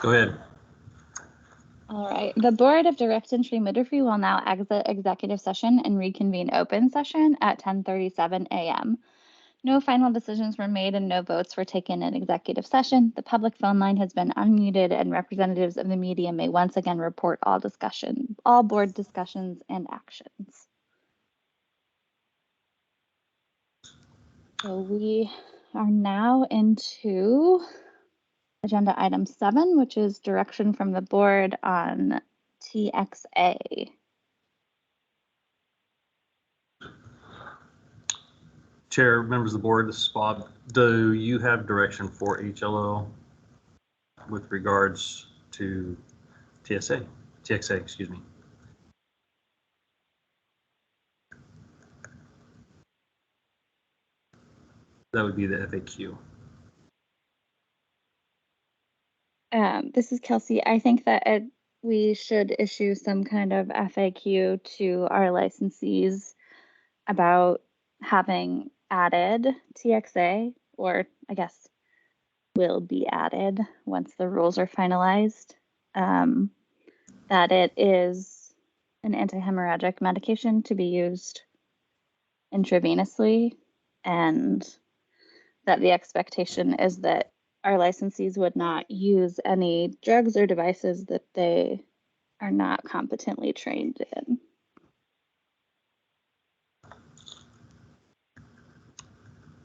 Go ahead. All right. The Board of Direct Entry Midwifery will now exit executive session and reconvene open session at 10:37 a.m. No final decisions were made and no votes were taken in executive session. The public phone line has been unmuted and representatives of the media may once again report all board discussions and actions. So we are now into agenda item 7, which is direction from the board on TXA. Chair, members of the board, this is Bob. Do you have direction for HLO with regards to TXA, excuse me? That would be the FAQ. This is Kelsey. I think that we should issue some kind of FAQ to our licensees about having added TXA, or I guess will be added once the rules are finalized, that it is an antihemorrhagic medication to be used intravenously, and that the expectation is that our licensees would not use any drugs or devices that they are not competently trained in.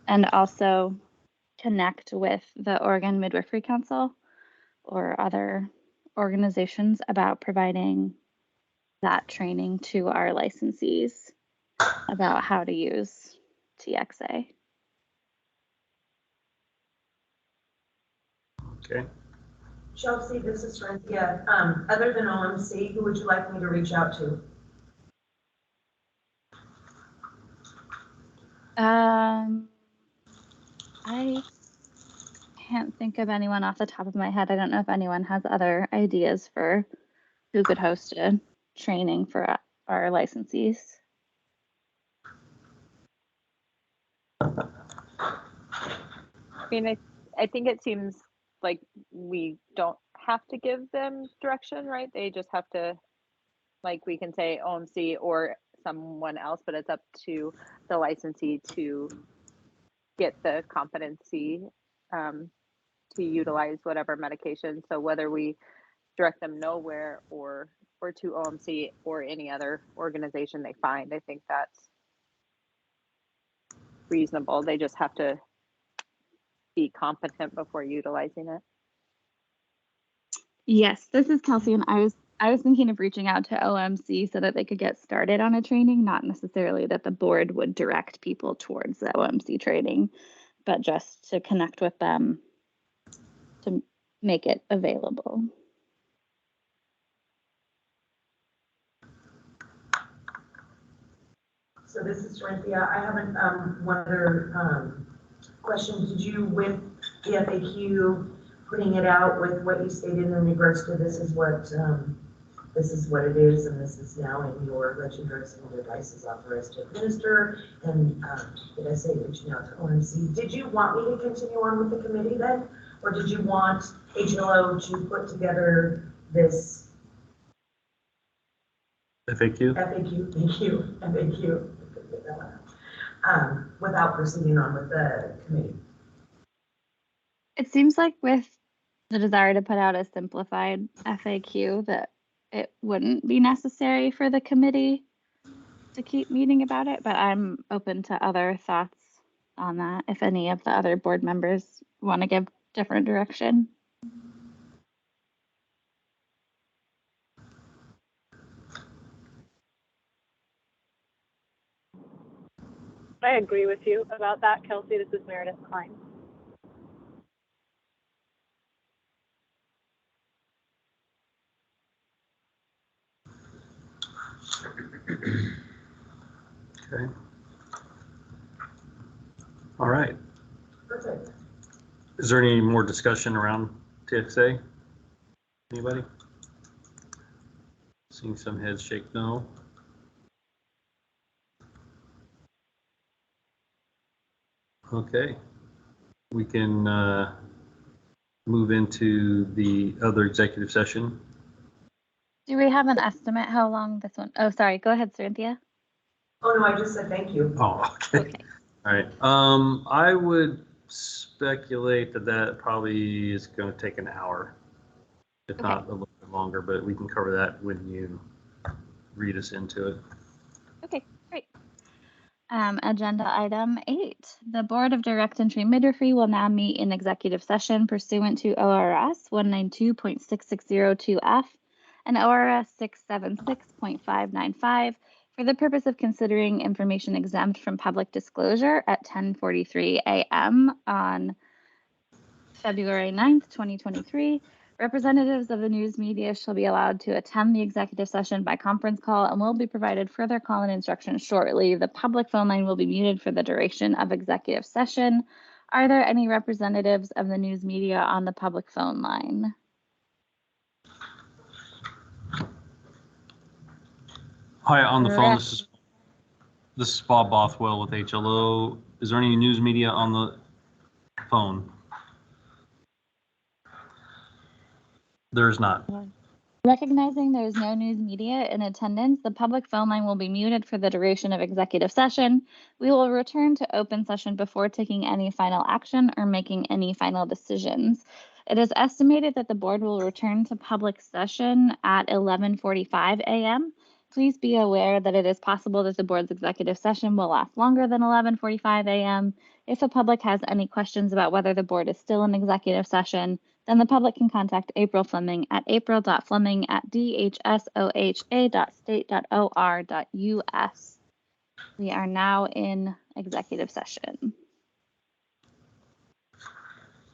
And also connect with the Oregon Midwifery Council or other organizations about providing that training to our licensees about how to use TXA. Okay. Chelsea, this is Cynthia. Other than OMC, who would you like me to reach out to? I can't think of anyone off the top of my head. I don't know if anyone has other ideas for who could host a training for our licensees. I mean, I think it seems like we don't have to give them direction, right? They just have to, like, we can say OMC or someone else, but it's up to the licensee to get the competency to utilize whatever medication. So whether we direct them nowhere or to OMC or any other organization they find, I think that's reasonable. They just have to be competent before utilizing it. Yes, this is Kelsey, and I was thinking of reaching out to OMC so that they could get started on a training, not necessarily that the board would direct people towards the OMC training, but just to connect with them to make it available. So this is Cynthia. I have one other question. Did you, with the FAQ, putting it out with what you stated in regards to this is what it is, and this is now in your legend drugs and devices authorized to administer, and did I say reaching out to OMC? Did you want me to continue on with the committee then, or did you want HLO to put together this FAQ? FAQ, without proceeding on with the committee? It seems like with the desire to put out a simplified FAQ that it wouldn't be necessary for the committee to keep meeting about it, but I'm open to other thoughts on that if any of the other board members want to give different direction. I agree with you about that, Kelsey. This is Meredith Klein. Okay. All right. Perfect. Is there any more discussion around TXA? Anybody? Seeing some heads shake no. Okay. We can move into the other executive session. Do we have an estimate how long this one? Oh, sorry. Go ahead, Cynthia. Oh, no, I just said thank you. Oh, okay. Okay. All right. I would speculate that that probably is going to take an hour, if Okay. not a little bit longer, but we can cover that when you read us into it. Okay, great. Agenda item 8. The Board of Direct Entry Midwifery will now meet in executive session pursuant to ORS 192.6602F and ORS 676.595 for the purpose of considering information exempt from public disclosure at 10:43 a.m. on February 9th, 2023. Representatives of the news media shall be allowed to attend the executive session by conference call and will be provided further call-in instructions shortly. The public phone line will be muted for the duration of executive session. Are there any representatives of the news media on the public phone line? Hi, on the phone. Correct. This is Bob Bothwell with HLO. Is there any news media on the phone? There's not. Recognizing there is no news media in attendance, the public phone line will be muted for the duration of executive session. We will return to open session before taking any final action or making any final decisions. It is estimated that the board will return to public session at 11:45 a.m. Please be aware that it is possible that the board's executive session will last longer than 11:45 a.m. If the public has any questions about whether the board is still in executive session, then the public can contact April Fleming at april.fleming@dhsoha.state.or.us. We are now in executive session.